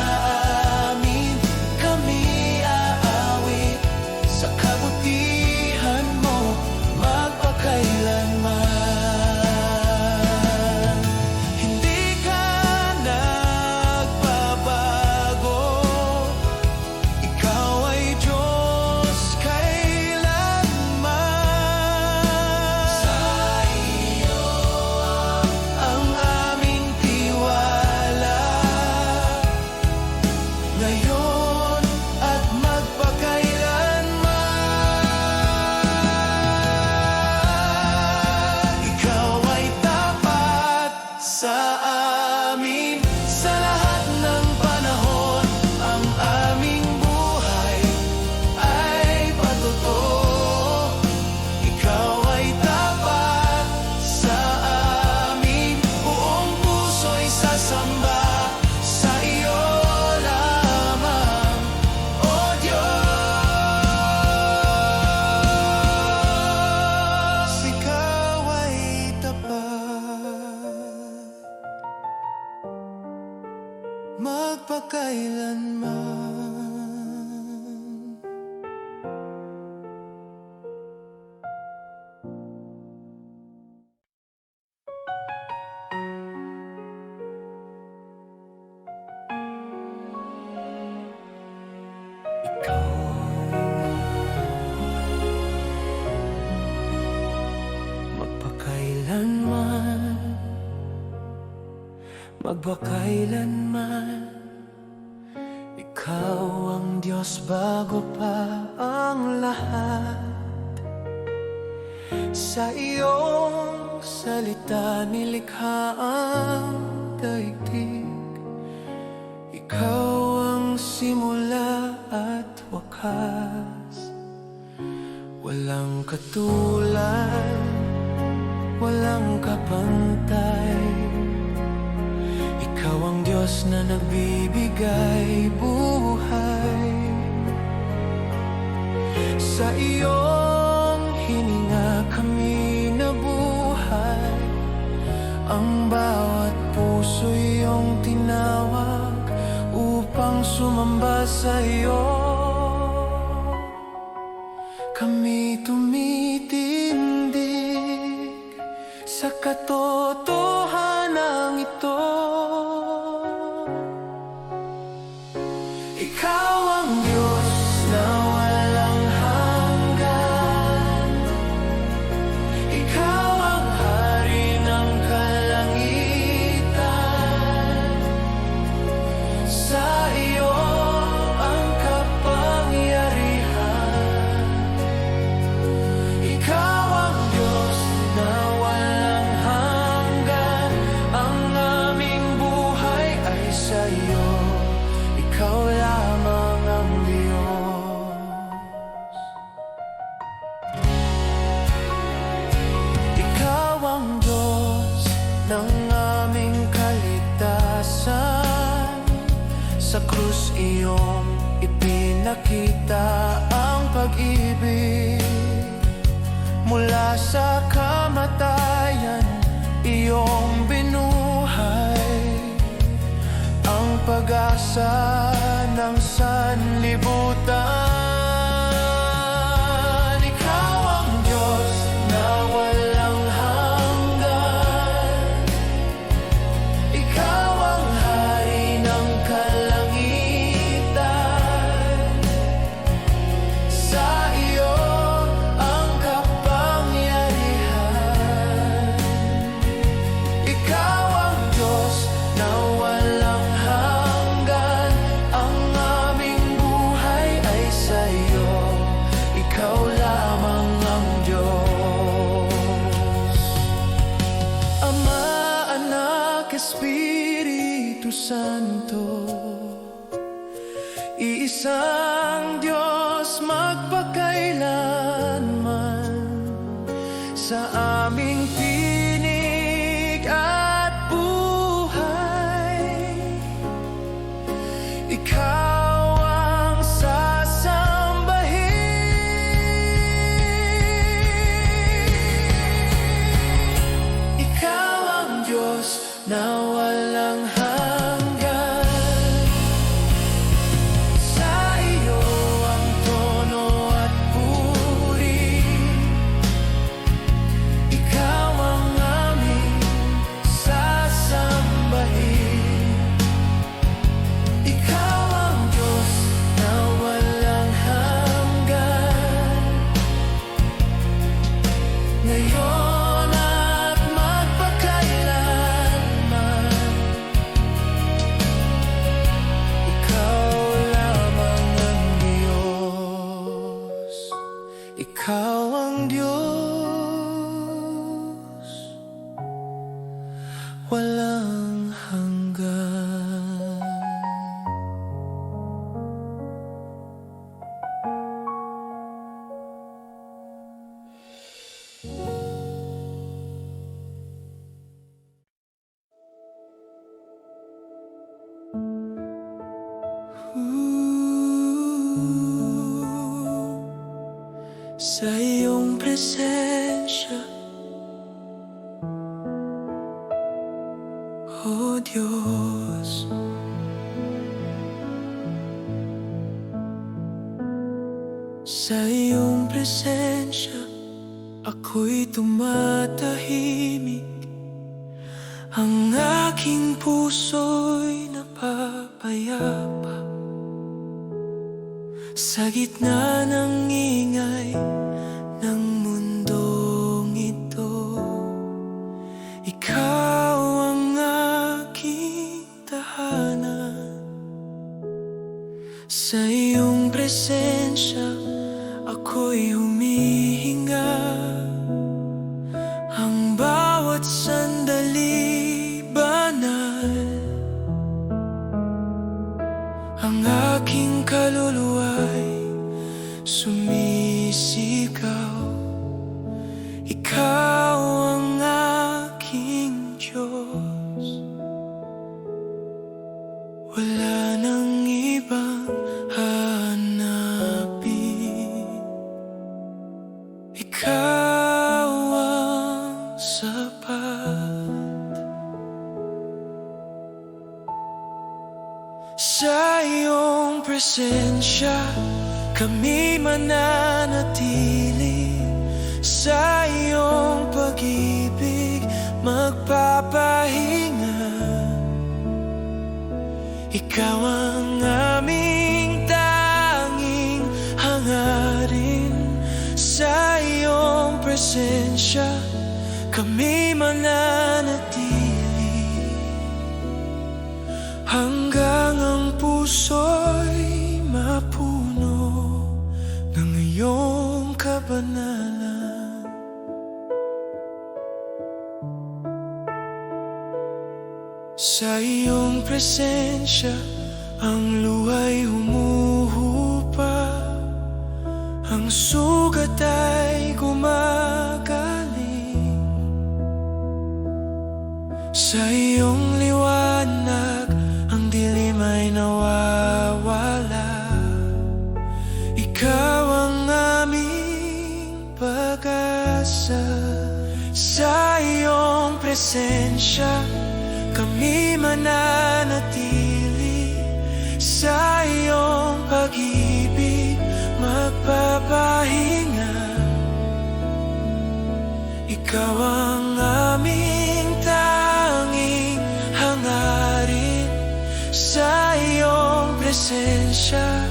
amin, kami aawit sa kabutihan mo magpakailanman. Hindi ka nagbabago, ikaw ay Diyos kailanman. Sa iyo ang aming tiwala, ngayon at magpakailanman. Ikaw ay tapat sa amin sa lahat ng panahon. Ang aming buhay ay patuto. Ikaw ay tapat sa amin, buong puso'y sasamba sa iyo lamang, O Diyos. Ikaw ay tapat magpakailanman. Ikaw magpakailanman, magpakailanman. Ikaw ang Diyos bago pa ang lahat. Sa iyong salita nilikha ang daigdig. Ikaw ang simula at wakas. Walang katulad, walang kapantay. Ikaw ang Diyos na nagbibigay buhay. Sa iyong hininga kami nabuhay. Ang bawat puso iyong tinawag upang sumamba sa iyo. Kami tumitindig sa katotohanan ito. Ikaw ang Diyos na walang hanggan. Ikaw ang hari ng kalangitan. Sa iyo ang kapangyarihan. Ikaw ang Diyos na walang hanggan. Diyos, iyong ipinakita ang pag-ibig. Mula sa kamatayan, iyong binuhay ang pag-asa ng sanlibutan. Ikaw ang Diyos na walang hanggan. Ikaw ang hari ng kalangitan. Sa iyo ang kapangyarihan. Ikaw ang Diyos na walang hanggan. Ang aming buhay ay sa iyo. Ikaw lamang ang Diyos. Ama, Anak, Espiritu Santo, iisang Diyos magpakailanman. Sa aming tinig at buhay, ikaw ang sasambahin. Ikaw ang Diyos na walang hanggan. Sa iyo ang tono at puri. Ikaw ang aming sasambahin. Ikaw ang Diyos na walang hanggan. Ngayon at magpakailanman, ikaw lamang ang Diyos. Ikaw ang Diyos, walang hanggan. Sa iyong presensya, oh Diyos, sa iyong presensya, ako'y tumatahimik. Ang aking puso'y napapayapa. Sa gitna ng ingay ng mundong ito, ikaw ang aking tahanan. Sa iyong presensya, ako'y humihinga. Ang bawat sandali banal. Ang aking kaluluwa'y sumisigaw. Ikaw ang aking Diyos. Wala nang ibang hanapin. Ikaw ang sapat. Sa iyong presensya, kami mananatili. Sa iyong pag-ibig, magpapahinga. Ikaw ang aming tanging hangarin. Sa iyong presensya, kami mananatili. Hanggang ang puso'y mapuno ng iyong kabanalan. Sa iyong presensya, ang luha'y humuhupa. Ang sugat ay gumagaling. Sa iyong liwanag, ang dilim ay nawawala. presensya, kami mananatili sa iyong pag-ibig, magpapahinga. Ikaw ang aming tanging hangarin, sa iyong presensya,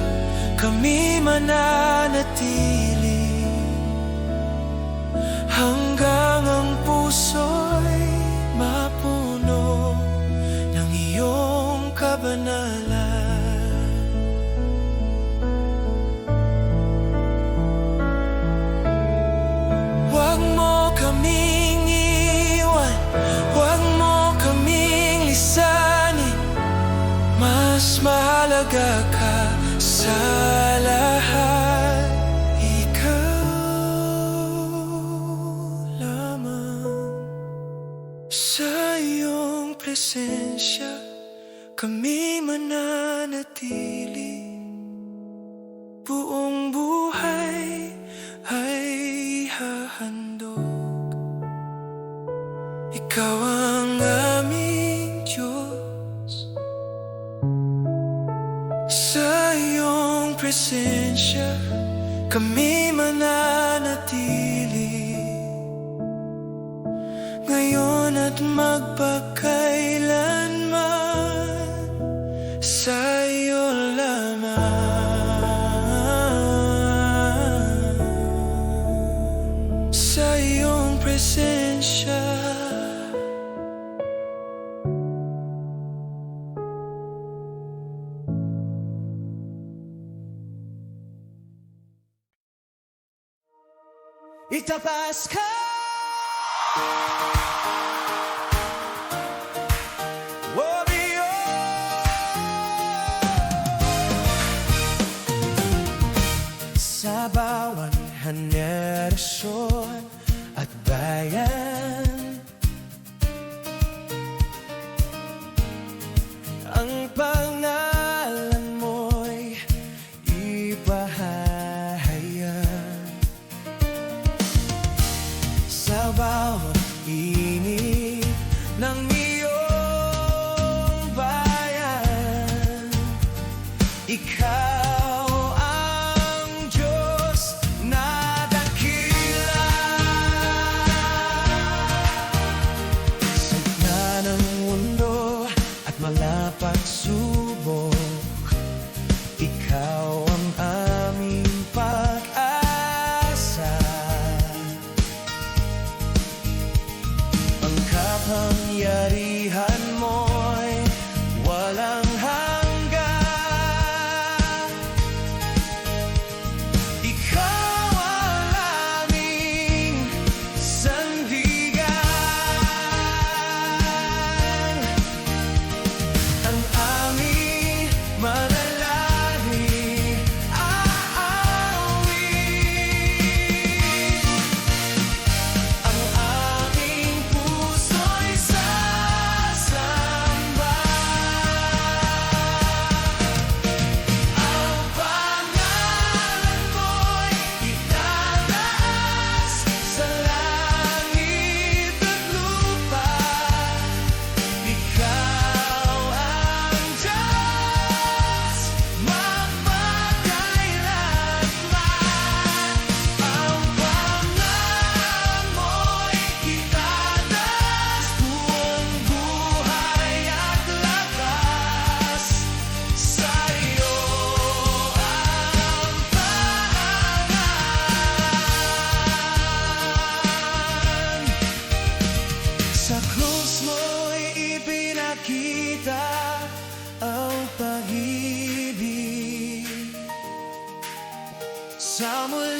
kami mananatili hanggang ang puso'y mapuno ng iyong kabanalan. Huwag mo kaming iwan, huwag mo kaming lisanin, mas mahalaga ka sa lahat. Sa iyong presensya, kami mananatili. Buong buhay ay hahandog. Ikaw ang aming Diyos. Sa iyong presensya, kami mananatili ngayon at magpakailanman, sa iyo lamang, sa iyong presensya. Itapas ka sa bawat henerasyon at bayan, ang pangalan mo'y ipahahayag. Sa bawat init ng iyong bayan, ikaw pagsubok, ikaw ang aming pag-asa. Ang kapangyarihan mo'y walang hanggan. Ikaw ang aming sandigan. Ang aming manalangin, aawit. Ang aming puso'y sasamba. Ang pangalan mo'y itataas sa langit at lupa. Ikaw ang Diyos mapagkailanman. Ang pangalan mo'y itataas, buong buhay at lakas. Sa iyo ang paangan. Sa krus mo'y ipinakita ang pag-ibig. Sa muli